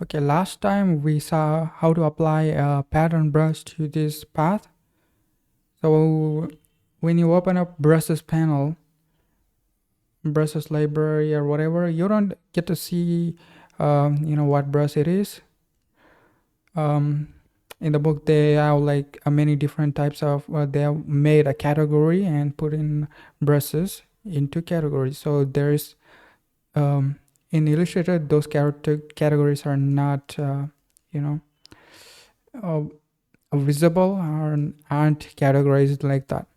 Okay, last time we saw how to apply a pattern brush to this path. So when you open up brushes panel, brushes library or whatever, you don't get to see what brush it is. um, in the book they have like many different types of they have made a category and put in brushes into categories. So there's in Illustrator those categories are not you know uh, visible or aren't categorized like that.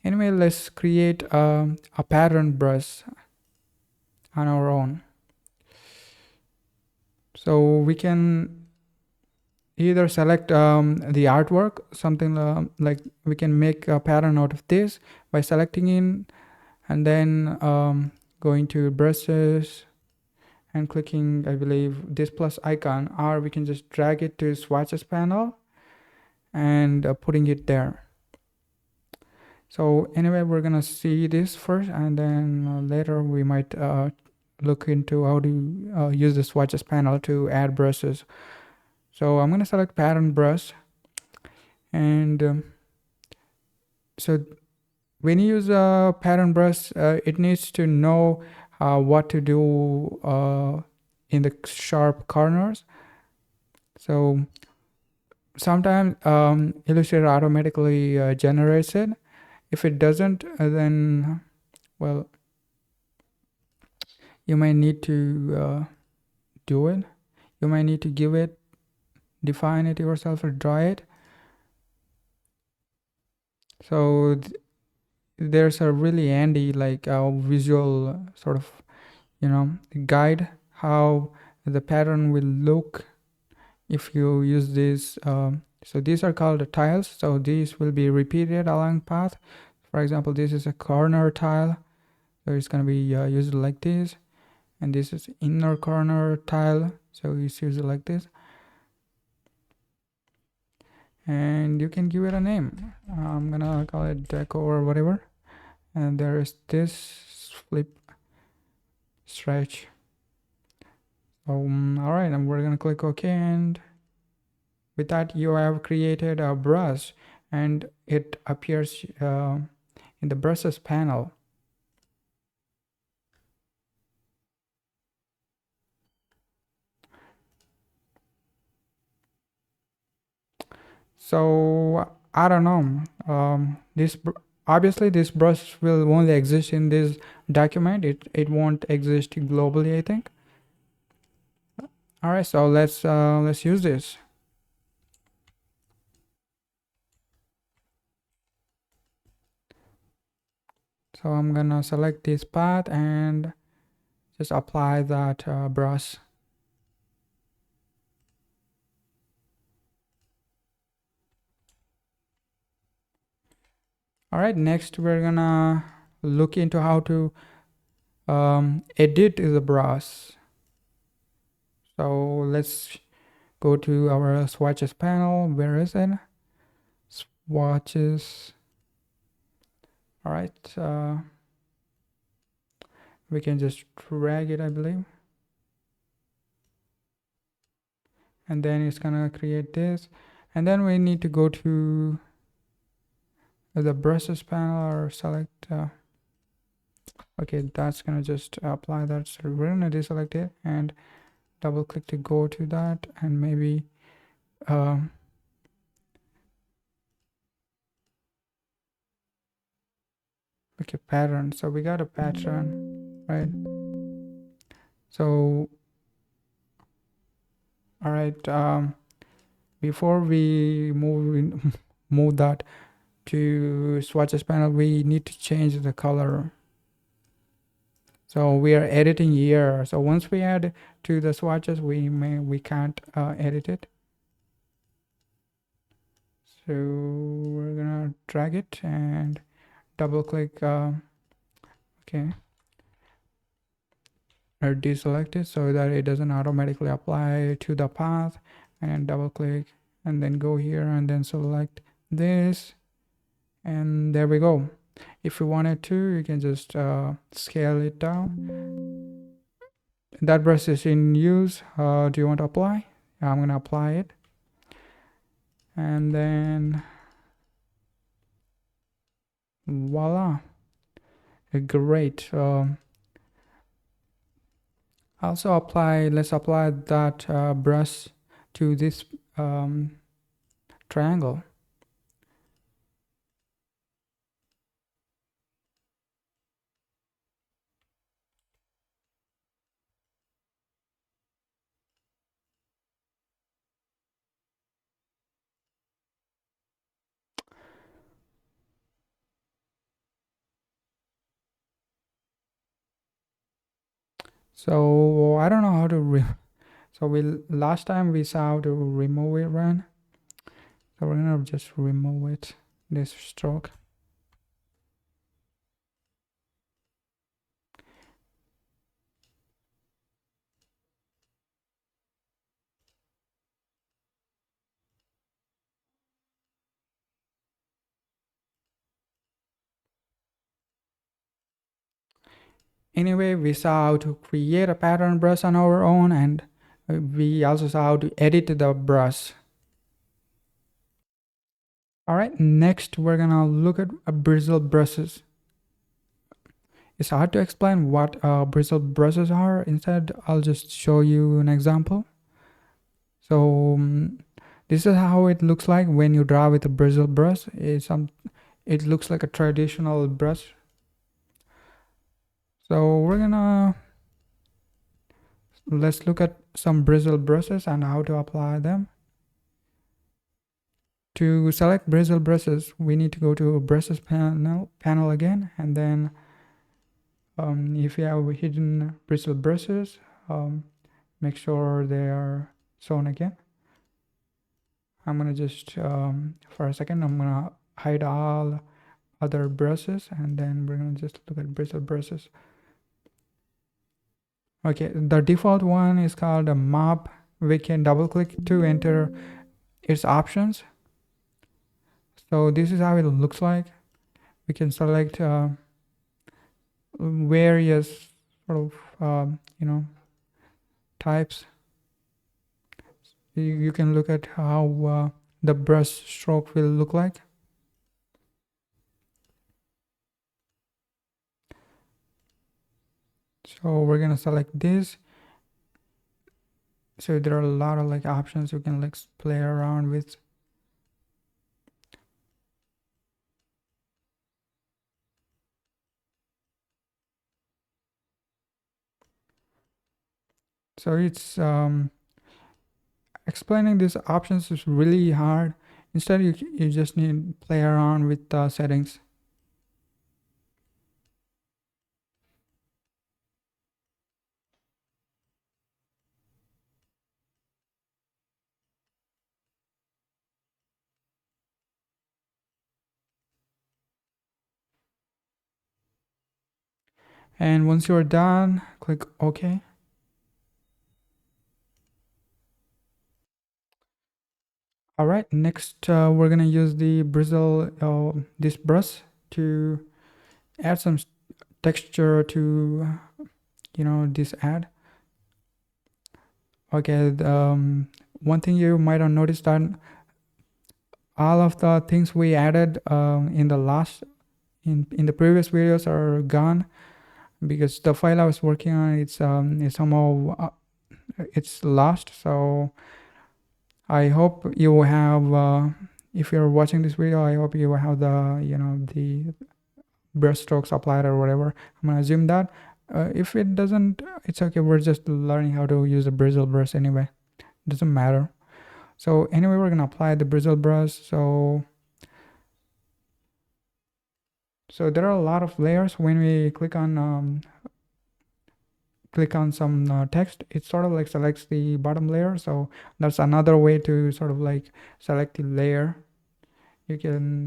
Anyway, let's create a pattern brush on our own. So we can either select the artwork, something like we can make a pattern out of this by selecting in and then going to brushes and clicking, I believe, this plus icon, or we can just drag it to swatches panel and putting it there. So anyway, we're gonna see this first and then later we might look into how to use the swatches panel to add brushes. So I'm gonna select pattern brush, and so when you use a pattern brush, it needs to know what to do in the sharp corners. So sometimes Illustrator automatically generates it. If it doesn't, then well, you might need to do it. You might need to give it, define it yourself, or draw it. So there's a really handy like visual sort of guide how the pattern will look if you use this. So these are called the tiles, so these will be repeated along path. For example, this is a corner tile, so it's going to be used like this, and this is inner corner tile, so it's used like this, and you can give it a name. I'm gonna call it deco or whatever. And there is this flip stretch. All right, and we're gonna click OK, and with that you have created a brush and it appears in the brushes panel. So I don't know, obviously this brush will only exist in this document. It won't exist globally, I think. All right, so let's use this. So I'm gonna select this path and just apply that brush. All right, next we're gonna look into how to edit the brush. So let's go to our swatches panel. Where is it? Swatches. All right, we can just drag it, I believe, and then it's gonna create this, and then we need to go to the brushes panel or select okay, that's gonna just apply that. So we're gonna deselect it and double click to go to that, and maybe okay, pattern. So we got a pattern, right? So all right, before we move that to swatches panel, we need to change the color. So we are editing here. So once we add to the swatches, we can't edit it. So we're gonna drag it and double click. Okay, or deselect it so that it doesn't automatically apply to the path, and double click and then go here and then select this, and there we go. If you wanted to, you can just scale it down. that brush is in use. Do you want to apply? I'm gonna apply it, and then voila, great. Also apply. Let's apply that brush to this um, triangle. So I don't know how to so we last time we saw how to remove it, run. So we're gonna just remove it, this stroke. Anyway, we saw how to create a pattern brush on our own, and we also saw how to edit the brush. All right, next we're gonna look at bristle brushes. It's hard to explain what bristle brushes are. Instead, I'll just show you an example. So this is how it looks like when you draw with a bristle brush. It looks like a traditional brush. So let's look at some bristle brushes and how to apply them. To select bristle brushes, we need to go to brushes panel again, and then if you have hidden bristle brushes, make sure they are shown again. I'm gonna just for a second I'm gonna hide all other brushes, and then we're gonna just look at bristle brushes. Okay, the default one is called a mop. We can double click to enter its options. So this is how it looks like. We can select various sort of types. You can look at how the brush stroke will look like. So we're gonna select this. So there are a lot of like options you can like play around with. So it's explaining these options is really hard. Instead, you just need to play around with the settings. And once you're done, click OK. All right, next we're gonna use the bristle, this brush to add some texture to this ad. Okay, one thing you might have noticed that all of the things we added in the previous videos are gone, because the file I was working on it's somehow it's lost. So I hope you have if you're watching this video, I hope you have the brush strokes applied or whatever. I'm gonna assume that if it doesn't, it's okay. We're just learning how to use a bristle brush anyway. It doesn't matter. So anyway, we're gonna apply the bristle brush. So there are a lot of layers. When we click on some text, it sort of like selects the bottom layer. So that's another way to sort of like select the layer.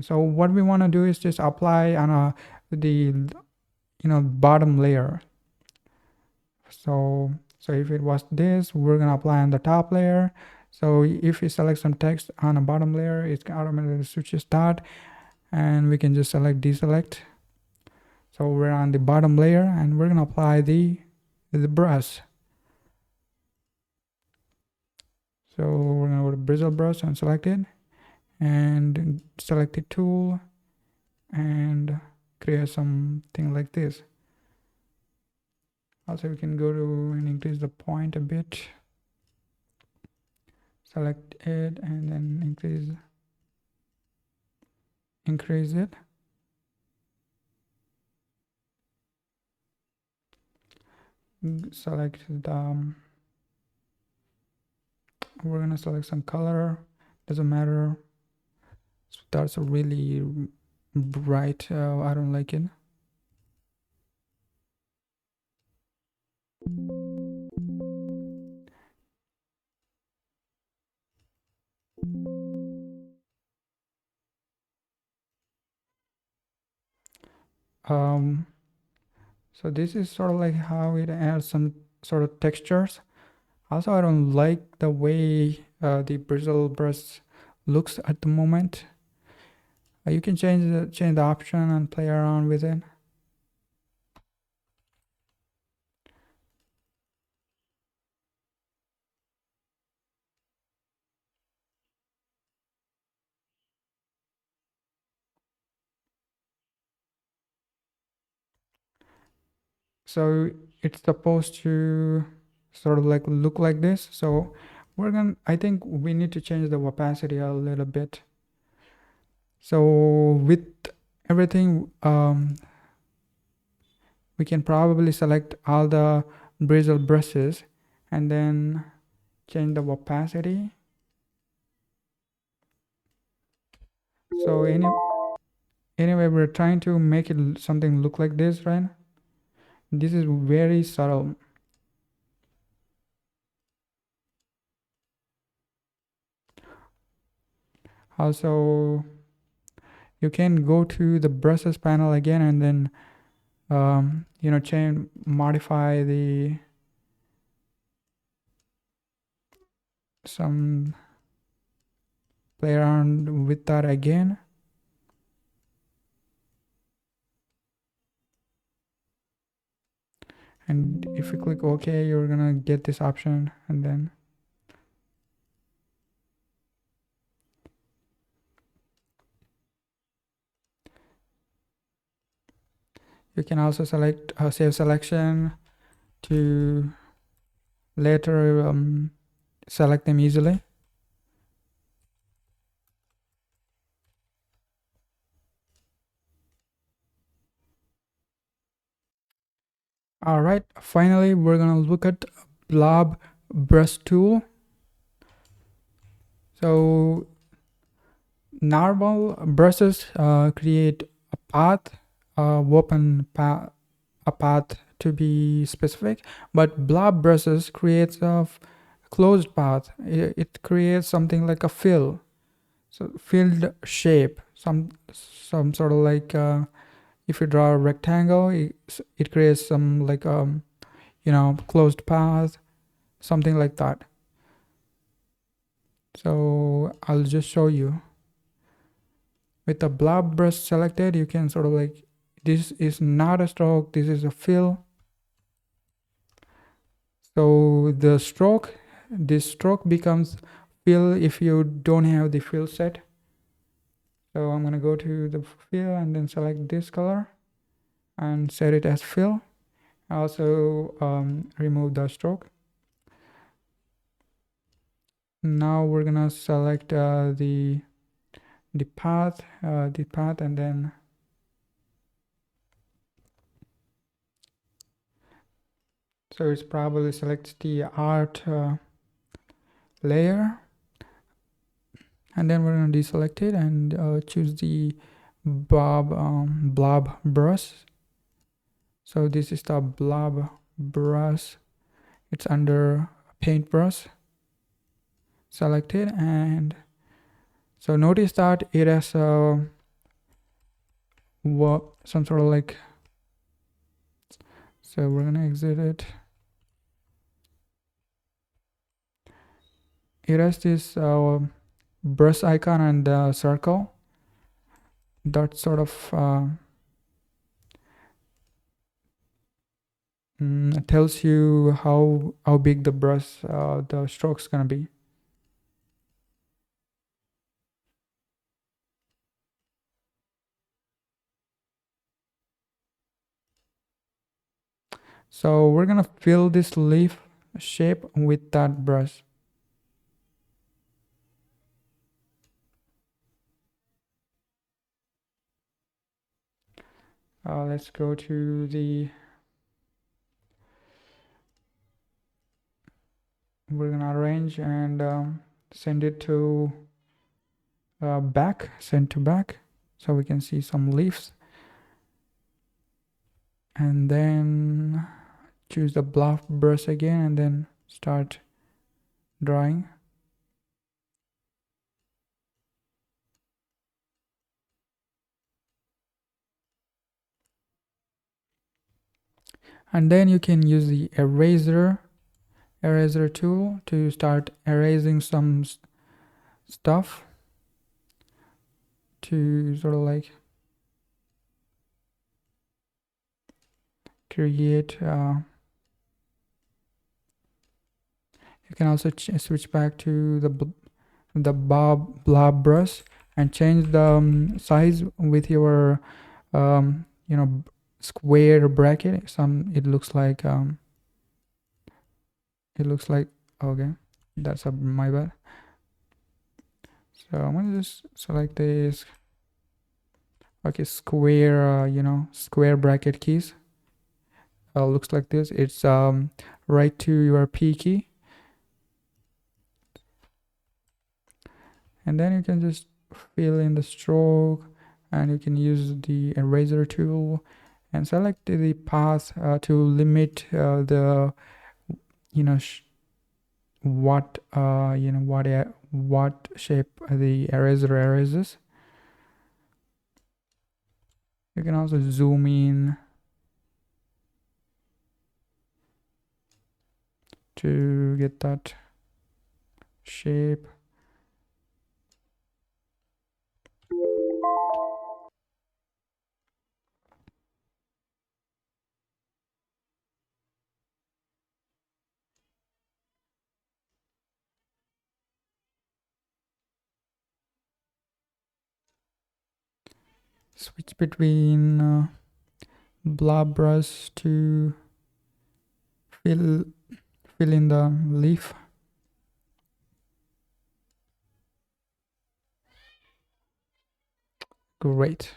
So what we want to do is just apply on the bottom layer. So if it was this, we're gonna apply on the top layer. So if we select some text on a bottom layer, it automatically switches that, and we can just select deselect. So we're on the bottom layer, and we're gonna apply the brush. So we're gonna go to bristle brush and select it, and select the tool and create something like this. Also, we can go to and increase the point a bit. Select it and then increase it. Select the we're gonna select some color, doesn't matter. So that's a really bright, I don't like it. um so this is sort of like how it adds some sort of textures. Also, I don't like the way the bristle brush looks at the moment. You can change the option and play around with it. So it's supposed to sort of like look like this. So I think we need to change the opacity a little bit. So with everything, we can probably select all the bristle brushes and then change the opacity. So anyway, we're trying to make it something look like this, right? This is very subtle. Also, you can go to the brushes panel again and then change, modify the some play around with that again. And if you click OK, you're gonna get this option, and then you can also select save selection to later select them easily. All right, finally we're gonna look at blob brush tool. So normal brushes create a path, a path to be specific, but blob brushes creates a closed path. It creates something like a fill, so filled shape, some sort of like if you draw a rectangle, it creates some like closed path, something like that. So I'll just show you. With the blob brush selected, you can sort of like, this is not a stroke, this is a fill. So this stroke becomes fill if you don't have the fill set. So I'm gonna go to the fill and then select this color and set it as fill. Also remove the stroke. Now we're gonna select the path, and then so it's probably select the art layer, and then we're gonna deselect it and choose the blob brush. So this is the blob brush, it's under paintbrush. Select it, and so notice that it has some sort of like, so we're gonna exit it. It has this brush icon and the circle that sort of tells you how big the brush the stroke's gonna be. So we're gonna fill this leaf shape with that brush. Let's go to the, we're gonna arrange and send it to back, send to back, so we can see some leaves. And then choose the bluff brush again and then start drawing. And then you can use the eraser tool to start erasing some stuff, to sort of like create you can also switch back to the blob brush and change the size with your square bracket. It looks like, okay, that's my bad. So I'm gonna just select this, okay, square square bracket keys. Looks like this. It's right to your P key, and then you can just fill in the stroke, and you can use the eraser tool and select the path to limit the what what shape the eraser erases. You can also zoom in to get that shape. Switch between blob brush to fill in the leaf. Great.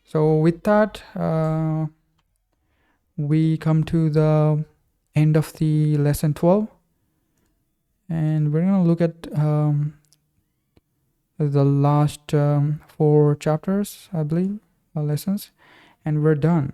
So with that, we come to the end of the lesson 12, and we're gonna look at the last 4 chapters, I believe, lessons, and we're done.